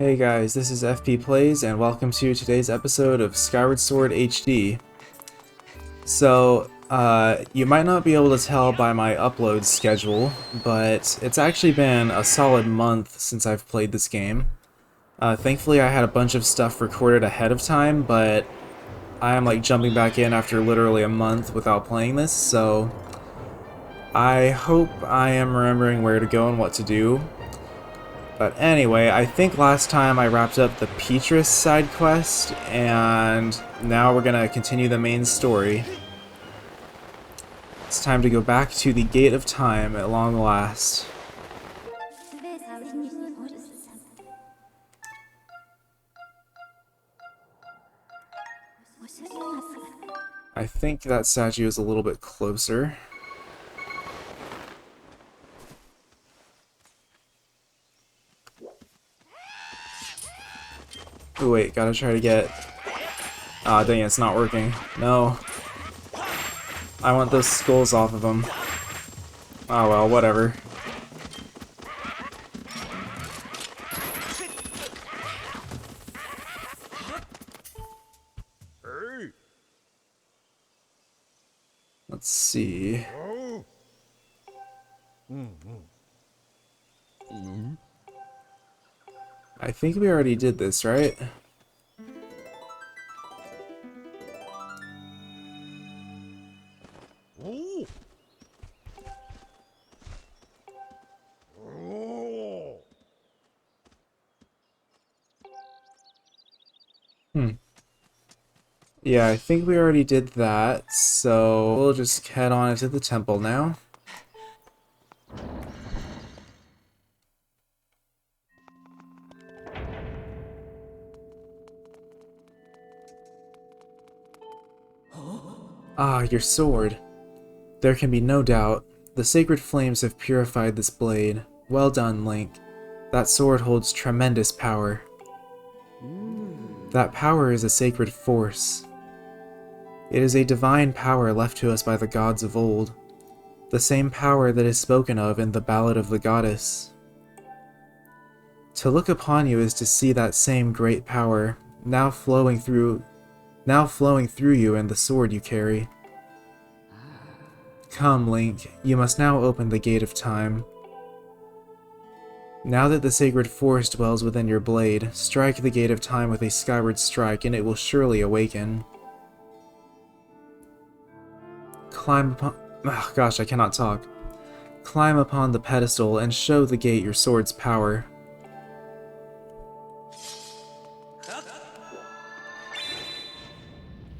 Hey guys, this is FP Plays and welcome to today's episode of Skyward Sword HD. You might not be able to tell by my upload schedule, but it's actually been a solid month since I've played this game. Thankfully I had a bunch of stuff recorded ahead of time, but I am like jumping back in after literally a month without playing this, so I hope I am remembering where to go and what to do. But anyway, I think last time I wrapped up the Petrus side quest, and now we're gonna continue the main story. It's time to go back to the Gate of Time at long last. I think that statue is a little bit closer. Oh wait, gotta try to get... Ah, dang it, it's not working. No. I want those skulls off of them. Oh well, whatever. Let's see. I think we already did this, right? Yeah, I think we already did that, so we'll just head on into the temple now. Ah, your sword. There can be no doubt. The sacred flames have purified this blade. Well done, Link. That sword holds tremendous power. That power is a sacred force. It is a divine power left to us by the gods of old. The same power that is spoken of in the Ballad of the Goddess. To look upon you is to see that same great power, now flowing through you and the sword you carry. Come, Link, you must now open the Gate of Time. Now that the sacred force dwells within your blade, strike the Gate of Time with a skyward strike and it will surely awaken. Climb upon... Oh, gosh, I cannot talk. Climb upon the pedestal and show the gate your sword's power.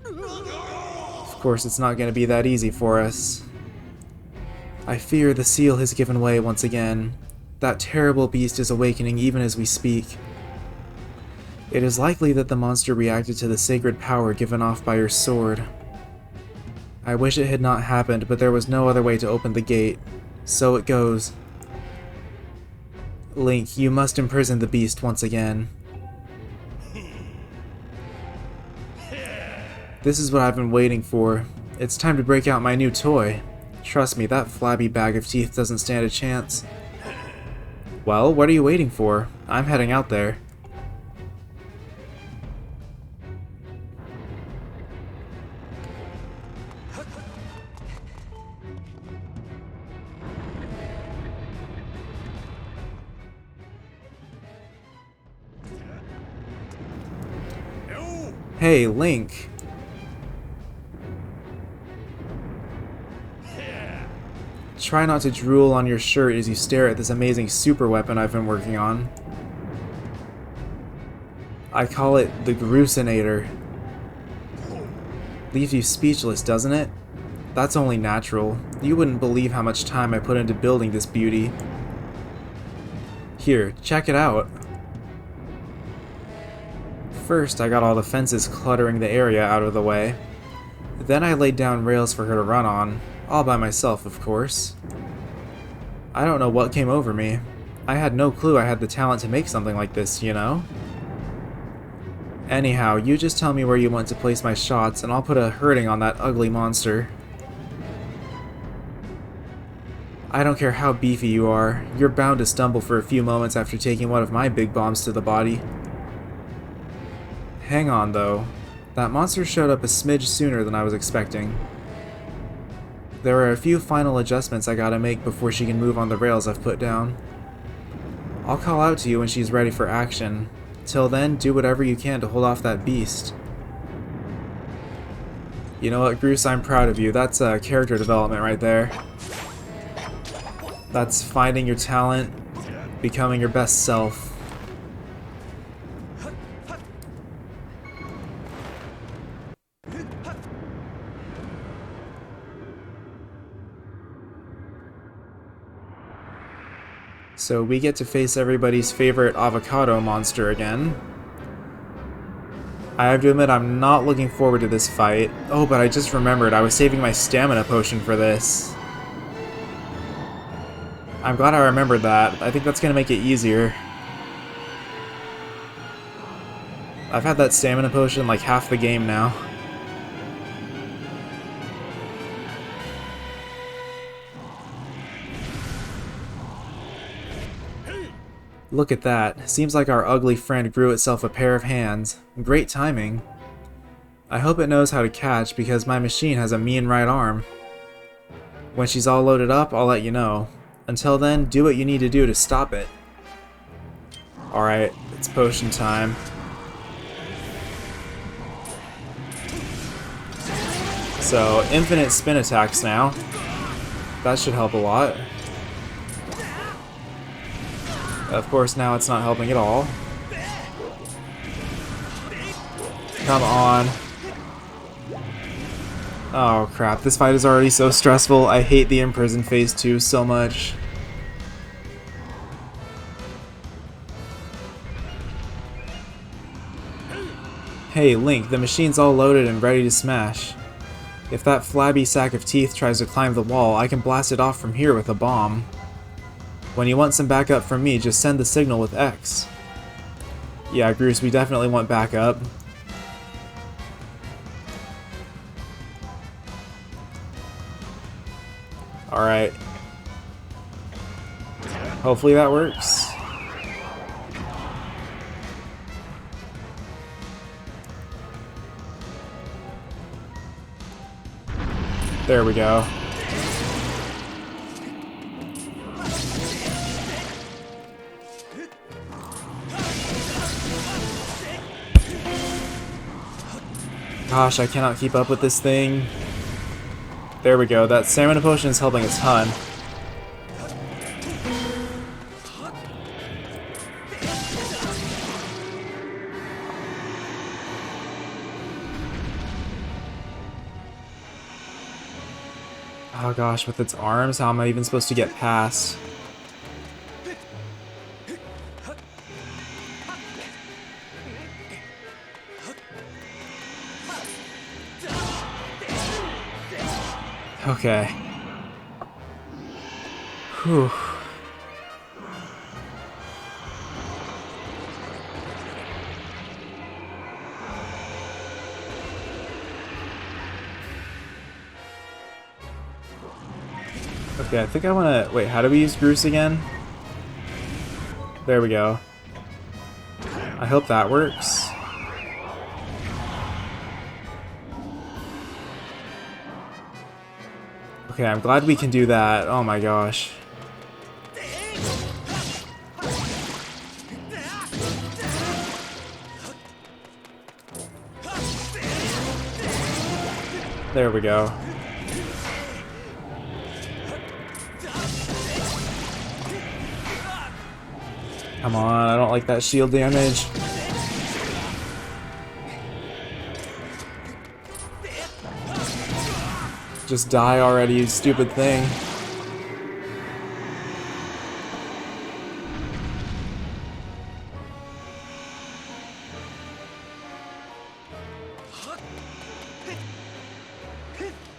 Of course, it's not going to be that easy for us. I fear the seal has given way once again. That terrible beast is awakening even as we speak. It is likely that the monster reacted to the sacred power given off by your sword. I wish it had not happened, but there was no other way to open the gate. So it goes. Link, you must imprison the beast once again. This is what I've been waiting for. It's time to break out my new toy. Trust me, that flabby bag of teeth doesn't stand a chance. Well, what are you waiting for? I'm heading out there. Hey, Link. Try not to drool on your shirt as you stare at this amazing super weapon I've been working on. I call it the Gruesinator. Leaves you speechless, doesn't it? That's only natural. You wouldn't believe how much time I put into building this beauty. Here, check it out. First, I got all the fences cluttering the area out of the way. Then I laid down rails for her to run on. All by myself, of course. I don't know what came over me. I had no clue I had the talent to make something like this, you know? Anyhow, you just tell me where you want to place my shots and I'll put a hurting on that ugly monster. I don't care how beefy you are, you're bound to stumble for a few moments after taking one of my big bombs to the body. Hang on, though. That monster showed up a smidge sooner than I was expecting. There are a few final adjustments I gotta make before she can move on the rails I've put down. I'll call out to you when she's ready for action. Till then, do whatever you can to hold off that beast. You know what, Groose, I'm proud of you. That's character development right there. That's finding your talent, becoming your best self. So we get to face everybody's favorite avocado monster again. I have to admit, I'm not looking forward to this fight. Oh, but I just remembered I was saving my stamina potion for this. I'm glad I remembered that. I think that's gonna make it easier. I've had that stamina potion like half the game now. Look at that. Seems like our ugly friend grew itself a pair of hands. Great timing. I hope it knows how to catch because my machine has a mean right arm. When she's all loaded up, I'll let you know. Until then, do what you need to do to stop it. Alright, it's potion time. So, infinite spin attacks now. That should help a lot. Of course, now it's not helping at all. Come on. Oh crap, this fight is already so stressful. I hate the Imprisoned phase 2 so much. Hey Link, the machine's all loaded and ready to smash. If that flabby sack of teeth tries to climb the wall, I can blast it off from here with a bomb. When you want some backup from me, just send the signal with X. Yeah, Groose, we definitely want backup. Alright. Hopefully that works. There we go. Gosh, I cannot keep up with this thing. There we go, that stamina potion is helping a ton. Oh gosh, with its arms, how am I even supposed to get past? Okay. Whew. Okay, I think I wanna... Wait, how do we use Groose again? There we go. I hope that works. Okay, I'm glad we can do that. Oh my gosh. There we go. Come on, I don't like that shield damage. Just die already, you stupid thing.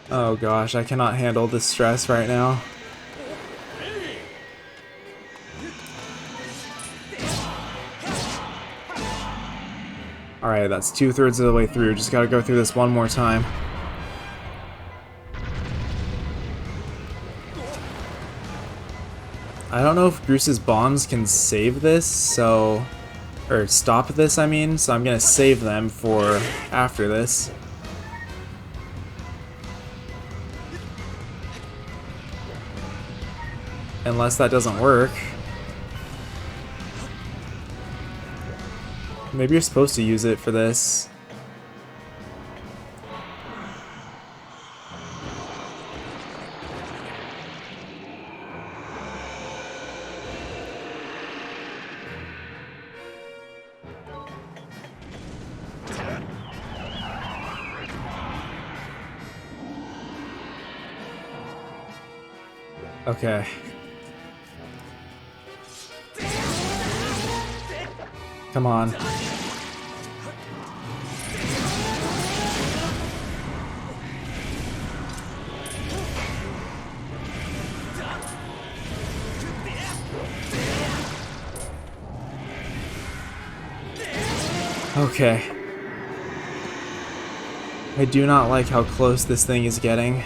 Oh gosh, I cannot handle this stress right now. Alright, that's 2/3 of the way through. Just gotta go through this one more time. don't know if Bruce's bombs can save this, so... or stop this, I mean, so I'm gonna save them for after this. Unless that doesn't work. Maybe you're supposed to use it for this. Okay. Come on. Okay. I do not like how close this thing is getting.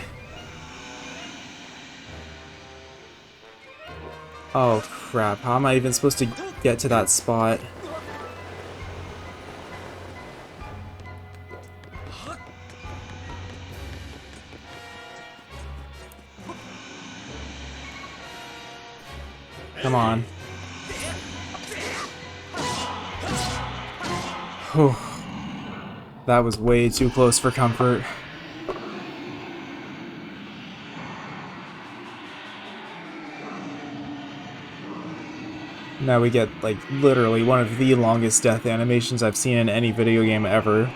Oh crap, how am I even supposed to get to that spot? Come on. Whew. That was way too close for comfort. Now we get, like, literally one of the longest death animations I've seen in any video game ever.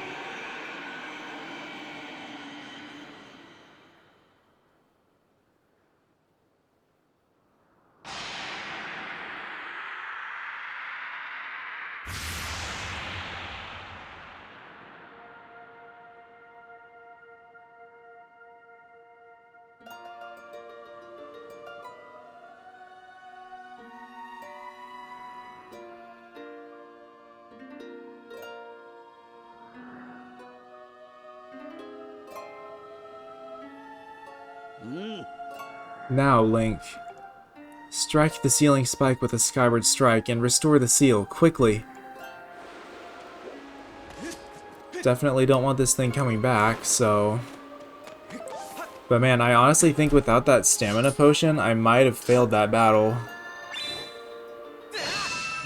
Now, Link. Strike the ceiling spike with a Skyward Strike and restore the seal, quickly! Definitely don't want this thing coming back, so... But man, I honestly think without that stamina potion, I might have failed that battle.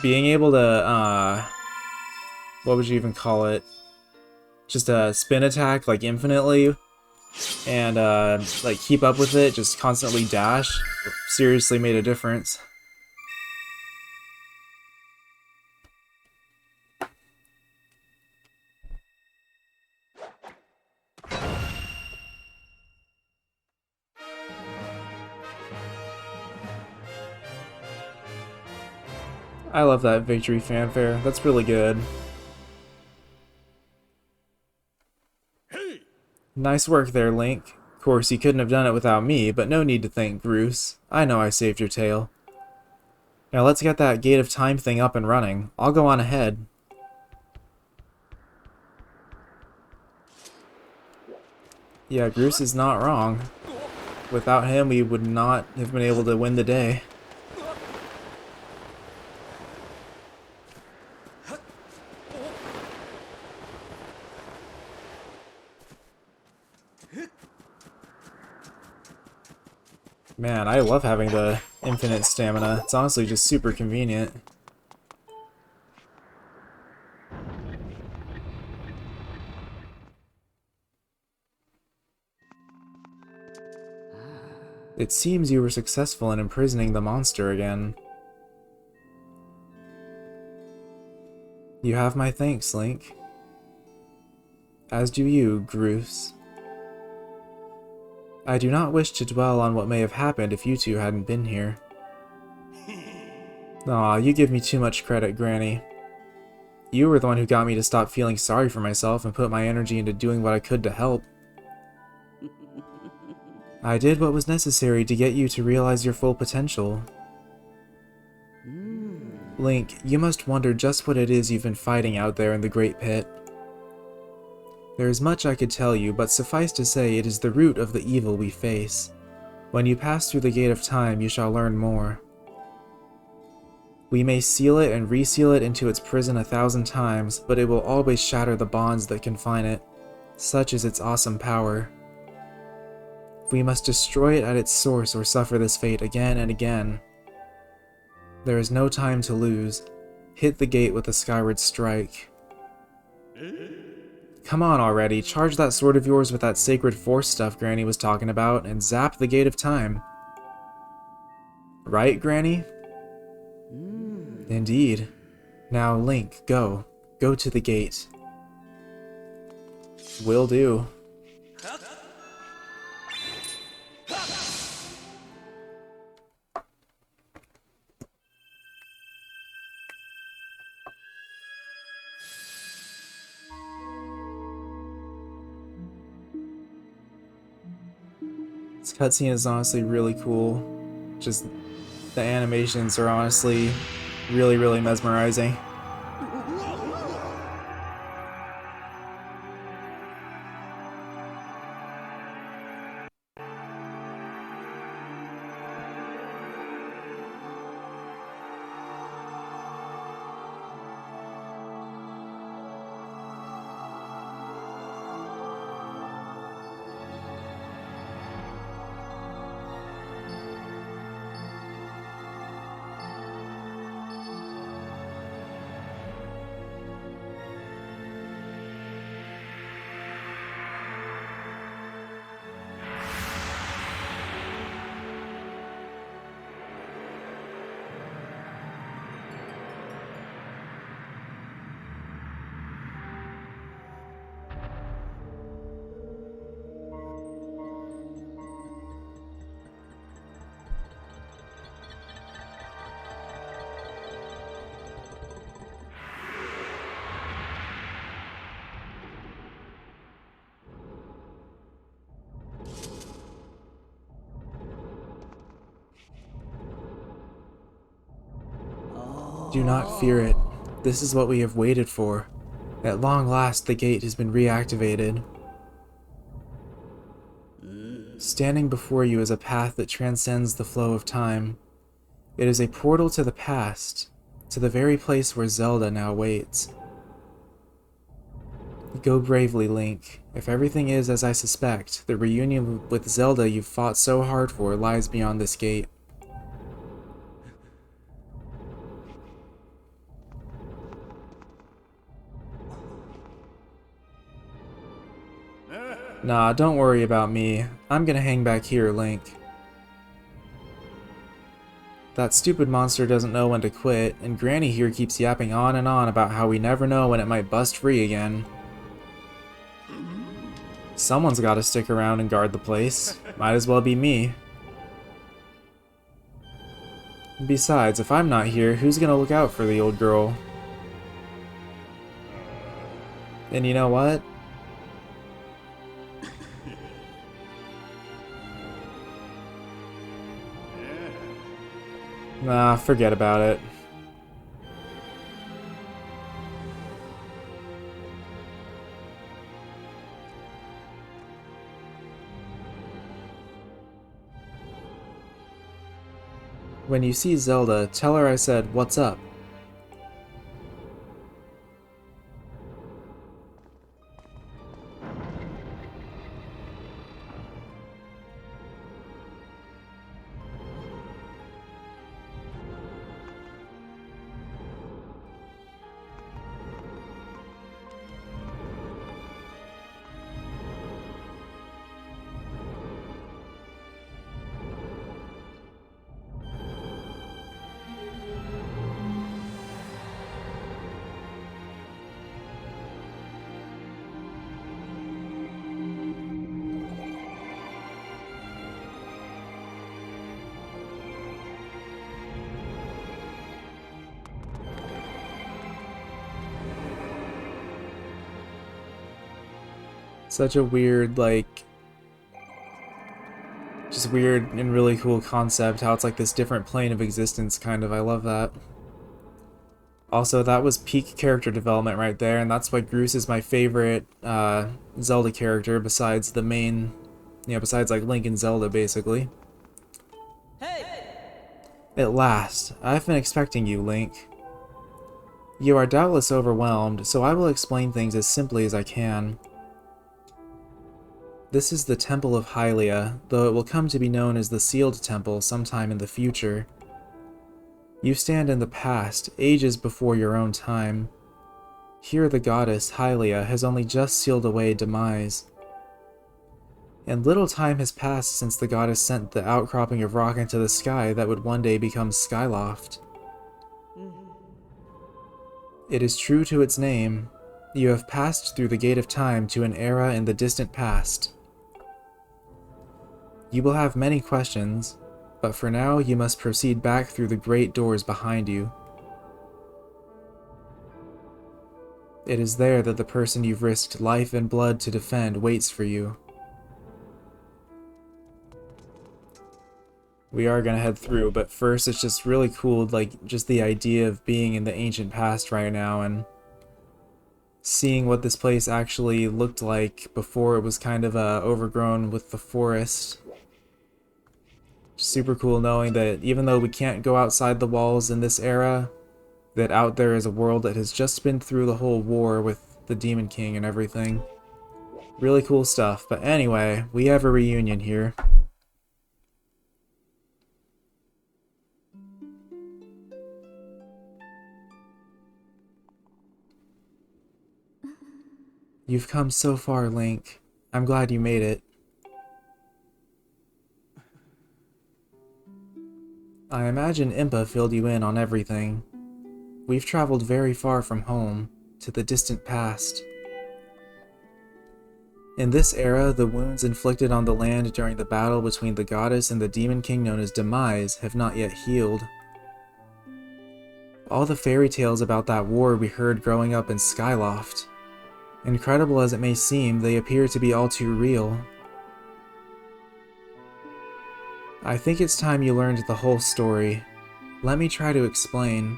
Being able to, what would you even call it? Just a spin attack, like, infinitely, and like keep up with it, just constantly dash, seriously made a difference. I love that victory fanfare, that's really good. Nice work there, Link. Of course, you couldn't have done it without me, but no need to thank Bruce. I know I saved your tail. Now let's get that Gate of Time thing up and running. I'll go on ahead. Yeah, Bruce is not wrong. Without him, we would not have been able to win the day. Man, I love having the infinite stamina. It's honestly just super convenient. It seems you were successful in imprisoning the monster again. You have my thanks, Link. As do you, Bruce. I do not wish to dwell on what may have happened if you two hadn't been here. Aw, you give me too much credit, Granny. You were the one who got me to stop feeling sorry for myself and put my energy into doing what I could to help. I did what was necessary to get you to realize your full potential. Link, you must wonder just what it is you've been fighting out there in the Great Pit. There is much I could tell you, but suffice to say it is the root of the evil we face. When you pass through the Gate of Time, you shall learn more. We may seal it and reseal it into its prison 1,000 times, but it will always shatter the bonds that confine it. Such is its awesome power. We must destroy it at its source or suffer this fate again and again. There is no time to lose. Hit the gate with a skyward strike. Come on already, charge that sword of yours with that sacred force stuff Granny was talking about, and zap the gate of time. Right, Granny? Indeed. Now, Link, go. Go to the gate. Will do. This cutscene is honestly really cool. Just the animations are honestly really, really mesmerizing. Do not fear it. This is what we have waited for. At long last, the gate has been reactivated. Standing before you is a path that transcends the flow of time. It is a portal to the past, to the very place where Zelda now waits. Go bravely, Link. If everything is as I suspect, the reunion with Zelda you've fought so hard for lies beyond this gate. Nah, don't worry about me. I'm gonna hang back here, Link. That stupid monster doesn't know when to quit, and Granny here keeps yapping on and on about how we never know when it might bust free again. Someone's gotta stick around and guard the place. Might as well be me. Besides, if I'm not here, who's gonna look out for the old girl? And you know what? Nah, forget about it. When you see Zelda, tell her I said, "What's up?" Such a weird, like, just weird and really cool concept, how it's like this different plane of existence, kind of. I love that. Also, that was peak character development right there, and that's why Groose is my favorite Zelda character besides the main, besides like Link and Zelda, basically. Hey! At last, I've been expecting you, Link. You are doubtless overwhelmed, so I will explain things as simply as I can. This is the Temple of Hylia, though it will come to be known as the Sealed Temple sometime in the future. You stand in the past, ages before your own time. Here the goddess, Hylia, has only just sealed away demise. And little time has passed since the goddess sent the outcropping of rock into the sky that would one day become Skyloft. It is true to its name. You have passed through the gate of time to an era in the distant past. You will have many questions, but for now you must proceed back through the great doors behind you. It is there that the person you've risked life and blood to defend waits for you. We are gonna head through, but first it's just really cool, like, just the idea of being in the ancient past right now and seeing what this place actually looked like before it was kind of overgrown with the forest. Super cool knowing that even though we can't go outside the walls in this era, that out there is a world that has just been through the whole war with the Demon King and everything. Really cool stuff, but anyway, we have a reunion here. You've come so far, Link. I'm glad you made it. I imagine Impa filled you in on everything. We've traveled very far from home, to the distant past. In this era, the wounds inflicted on the land during the battle between the goddess and the Demon King known as Demise have not yet healed. All the fairy tales about that war we heard growing up in Skyloft. Incredible as it may seem, they appear to be all too real. I think it's time you learned the whole story. Let me try to explain.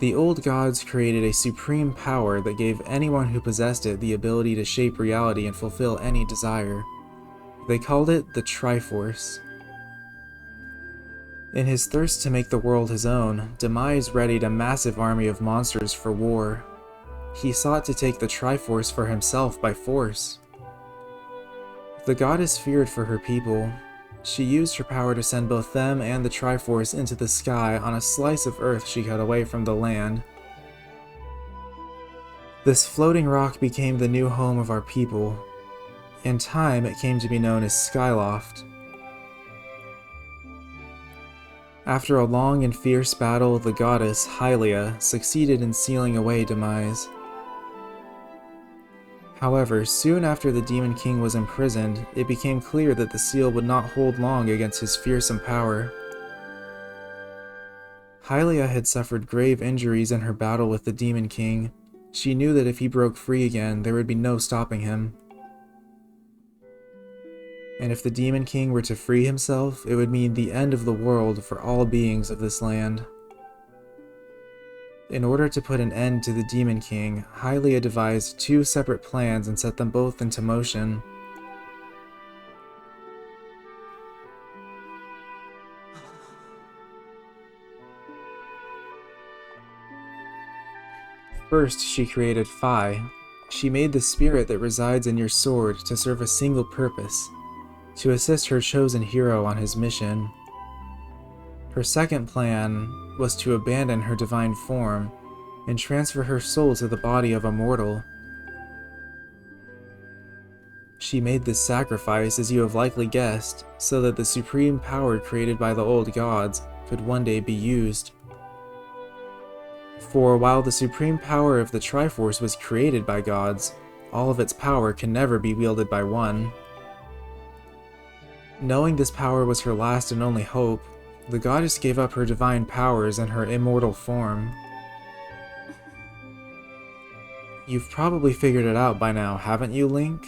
The old gods created a supreme power that gave anyone who possessed it the ability to shape reality and fulfill any desire. They called it the Triforce. In his thirst to make the world his own, Demise readied a massive army of monsters for war. He sought to take the Triforce for himself by force. The goddess feared for her people. She used her power to send both them and the Triforce into the sky on a slice of earth she cut away from the land. This floating rock became the new home of our people. In time, it came to be known as Skyloft. After a long and fierce battle, the goddess, Hylia, succeeded in sealing away Demise. However, soon after the Demon King was imprisoned, it became clear that the seal would not hold long against his fearsome power. Hylia had suffered grave injuries in her battle with the Demon King. She knew that if he broke free again, there would be no stopping him. And if the Demon King were to free himself, it would mean the end of the world for all beings of this land. In order to put an end to the Demon King, Hylia devised two separate plans and set them both into motion. First, she created Phi. She made the spirit that resides in your sword to serve a single purpose: to assist her chosen hero on his mission. Her second plan was to abandon her divine form and transfer her soul to the body of a mortal. She made this sacrifice, as you have likely guessed, so that the supreme power created by the old gods could one day be used. For while the supreme power of the Triforce was created by gods, all of its power can never be wielded by one. Knowing this power was her last and only hope, the goddess gave up her divine powers and her immortal form. You've probably figured it out by now, haven't you, Link?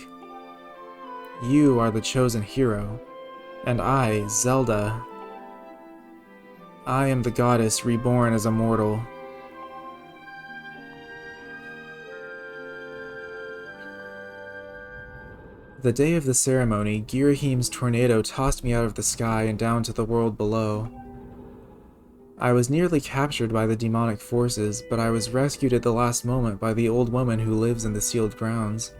You are the chosen hero, and I, Zelda. I am the goddess reborn as a mortal. The day of the ceremony, Girahim's tornado tossed me out of the sky and down to the world below. I was nearly captured by the demonic forces, but I was rescued at the last moment by the old woman who lives in the sealed grounds.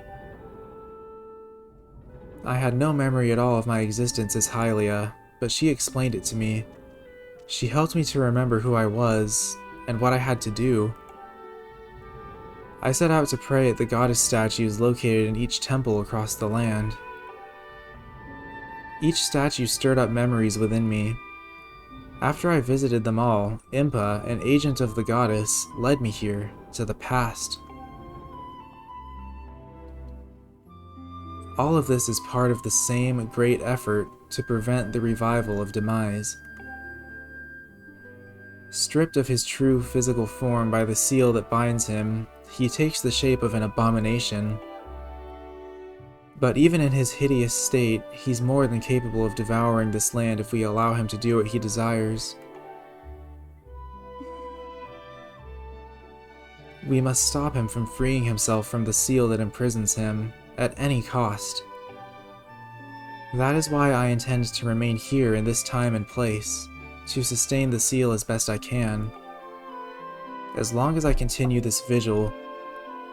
I had no memory at all of my existence as Hylia, but she explained it to me. She helped me to remember who I was, and what I had to do. I set out to pray at the goddess statues located in each temple across the land. Each statue stirred up memories within me. After I visited them all, Impa, an agent of the goddess, led me here, to the past. All of this is part of the same great effort to prevent the revival of Demise. Stripped of his true physical form by the seal that binds him, he takes the shape of an abomination. But even in his hideous state, he's more than capable of devouring this land if we allow him to do what he desires. We must stop him from freeing himself from the seal that imprisons him, at any cost. That is why I intend to remain here in this time and place, to sustain the seal as best I can. As long as I continue this vigil,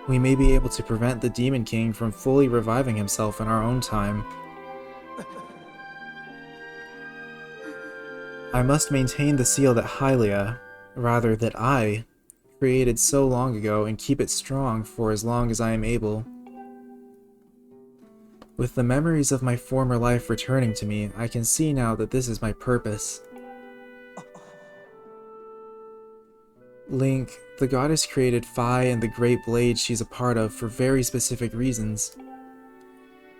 we may be able to prevent the Demon King from fully reviving himself in our own time. I must maintain the seal that Hylia, rather that I, created so long ago and keep it strong for as long as I am able. With the memories of my former life returning to me, I can see now that this is my purpose. Link, the goddess created Phi and the great blade she's a part of for very specific reasons.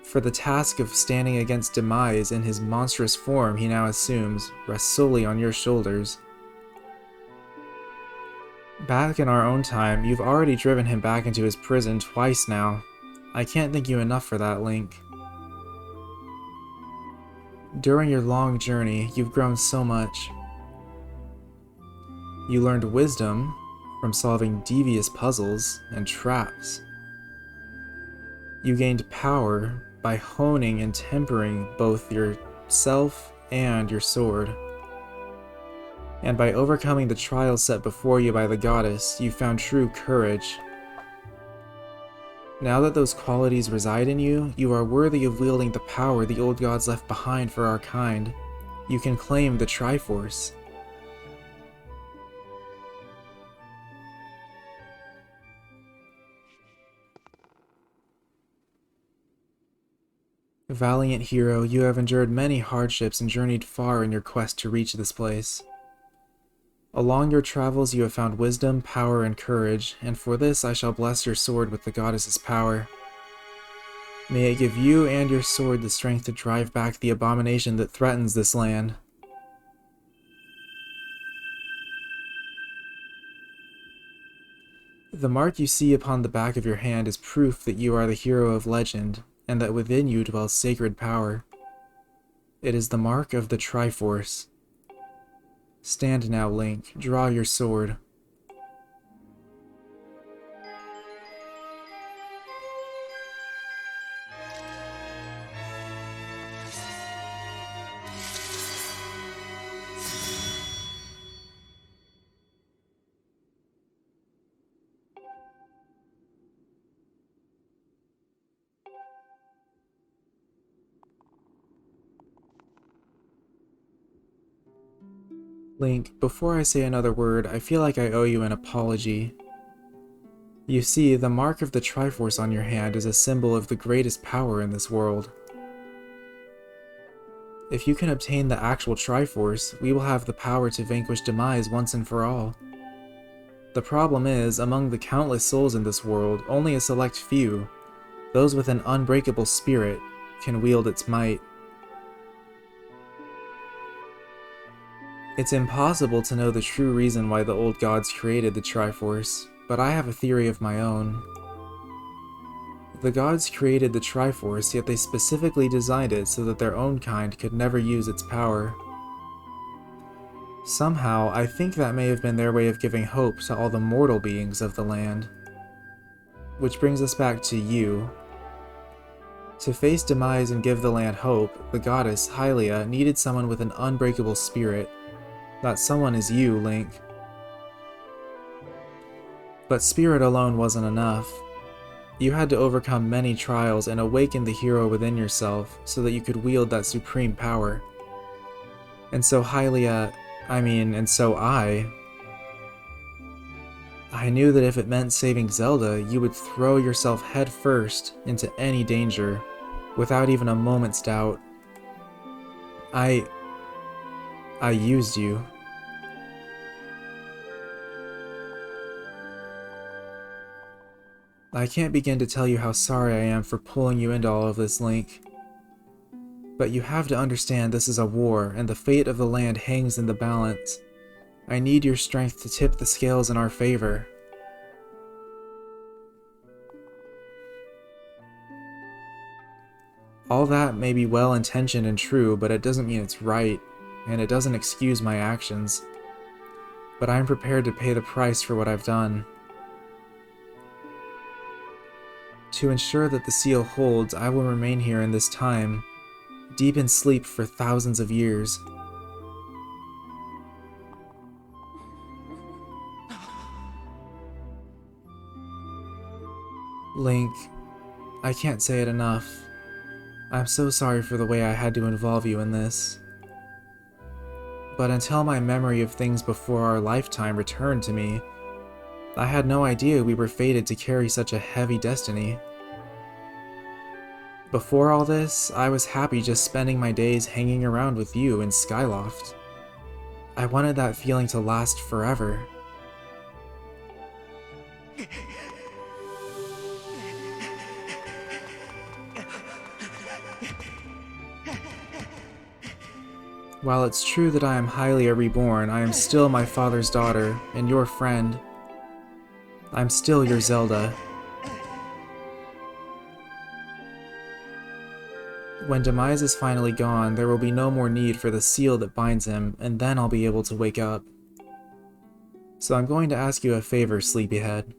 For the task of standing against Demise in his monstrous form he now assumes rests solely on your shoulders. Back in our own time, you've already driven him back into his prison twice now. I can't thank you enough for that, Link. During your long journey, you've grown so much. You learned wisdom from solving devious puzzles and traps. You gained power by honing and tempering both yourself and your sword. And by overcoming the trials set before you by the goddess, you found true courage. Now that those qualities reside in you, you are worthy of wielding the power the old gods left behind for our kind. You can claim the Triforce. Valiant hero, you have endured many hardships and journeyed far in your quest to reach this place. Along your travels you have found wisdom, power, and courage, and for this I shall bless your sword with the goddess's power. May it give you and your sword the strength to drive back the abomination that threatens this land. The mark you see upon the back of your hand is proof that you are the hero of legend, and that within you dwells sacred power. It is the mark of the Triforce. Stand now, Link. Draw your sword. Link, before I say another word, I feel like I owe you an apology. You see, the mark of the Triforce on your hand is a symbol of the greatest power in this world. If you can obtain the actual Triforce, we will have the power to vanquish Demise once and for all. The problem is, among the countless souls in this world, only a select few, those with an unbreakable spirit, can wield its might. It's impossible to know the true reason why the old gods created the Triforce, but I have a theory of my own. The gods created the Triforce, yet they specifically designed it so that their own kind could never use its power. Somehow, I think that may have been their way of giving hope to all the mortal beings of the land. Which brings us back to you. To face demise and give the land hope, the goddess, Hylia, needed someone with an unbreakable spirit. That someone is you, Link. But spirit alone wasn't enough. You had to overcome many trials and awaken the hero within yourself so that you could wield that supreme power. And so I knew that if it meant saving Zelda, you would throw yourself headfirst into any danger, without even a moment's doubt. I used you. I can't begin to tell you how sorry I am for pulling you into all of this, Link. But you have to understand this is a war, and the fate of the land hangs in the balance. I need your strength to tip the scales in our favor. All that may be well-intentioned and true, but it doesn't mean it's right, and it doesn't excuse my actions. But I'm prepared to pay the price for what I've done. To ensure that the seal holds, I will remain here in this time, deep in sleep for thousands of years. Link, I can't say it enough. I'm so sorry for the way I had to involve you in this. But until my memory of things before our lifetime returned to me, I had no idea we were fated to carry such a heavy destiny. Before all this, I was happy just spending my days hanging around with you in Skyloft. I wanted that feeling to last forever. While it's true that I am Hylia reborn, I am still my father's daughter, and your friend. I'm still your Zelda. When Demise is finally gone, there will be no more need for the seal that binds him, and then I'll be able to wake up. So I'm going to ask you a favor, Sleepyhead.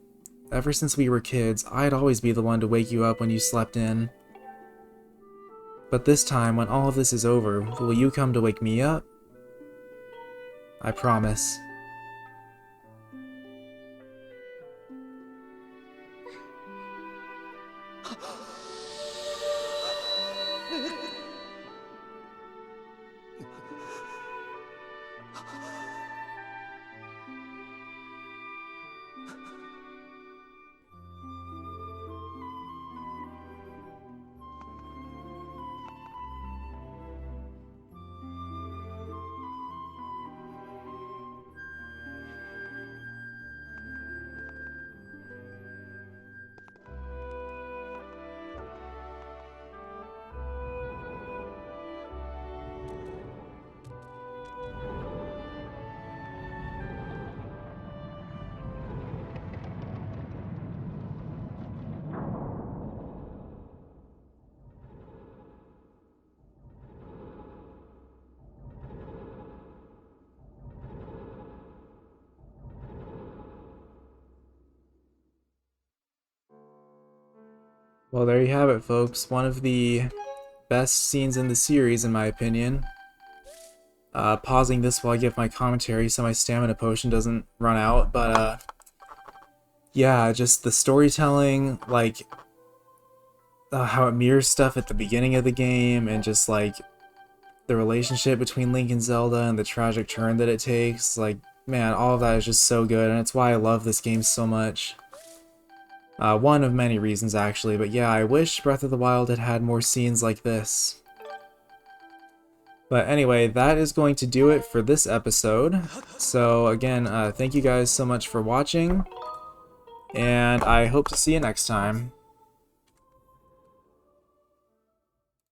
Ever since we were kids, I'd always be the one to wake you up when you slept in. But this time, when all of this is over, will you come to wake me up? I promise. Well, there you have it, folks. One of the best scenes in the series, in my opinion. Pausing this while I give my commentary so my stamina potion doesn't run out, but yeah, just the storytelling, like how it mirrors stuff at the beginning of the game, and just like the relationship between Link and Zelda and the tragic turn that it takes. Like, man, all of that is just so good, and it's why I love this game so much. One of many reasons, actually, but yeah, I wish Breath of the Wild had had more scenes like this. But anyway, that is going to do it for this episode. So again, thank you guys so much for watching, and I hope to see you next time.